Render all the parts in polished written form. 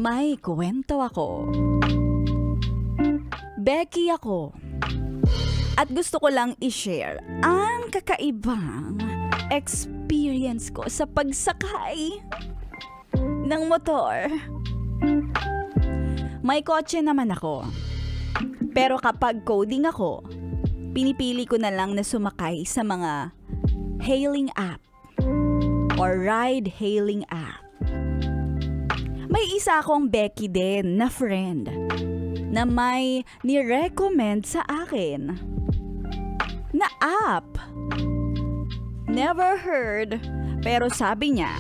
May kwento ako. Becky ako. At gusto ko lang i-share ang kakaibang experience ko sa pagsakay ng motor. May kotse naman ako. Pero kapag coding ako, pinipili ko na lang na sumakay sa mga hailing app or ride-hailing app. May isa akong Becky din na friend na may ni-recommend sa akin na app. Never heard, pero sabi niya,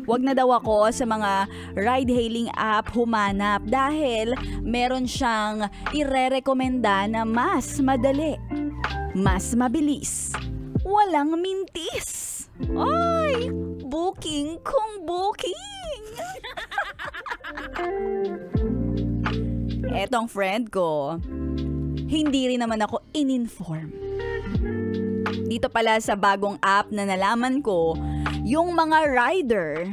wag na daw ako sa mga ride-hailing app humanap dahil meron siyang ire-rekomenda na mas madali, mas mabilis, walang mintis. Ay, booking kung booking. Etong friend ko, hindi rin naman ako in-inform. Dito pala sa bagong app na nalaman ko, yung mga rider,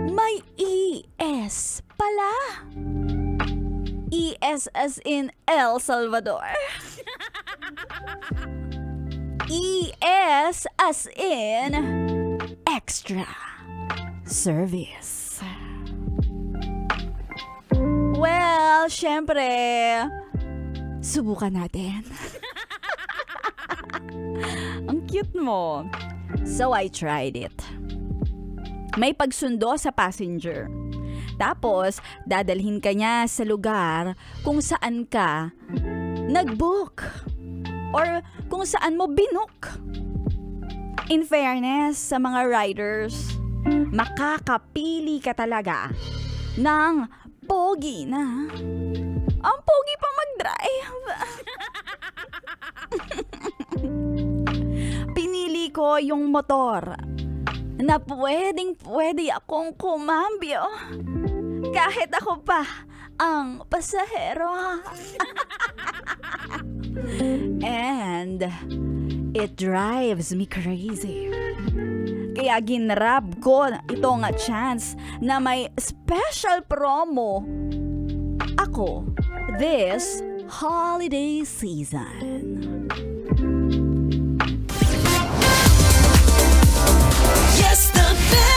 may ES pala. ES as in El Salvador. ES as in extra service. Well, syempre, subukan natin. Ang cute mo. So I tried it. May pagsundo sa passenger. Tapos, dadalhin ka niya sa lugar kung saan ka nag-book. Or kung saan mo binook. In fairness sa mga riders, makakapili ka talaga ng pogi na. Ang pogi pa mag-drive. Pinili ko yung motor na pwede akong kumambyo kahit ako pa ang pasahero. And it drives me crazy. Kaya ginrab ko itong chance na may special promo ako this holiday season. Yes, the best.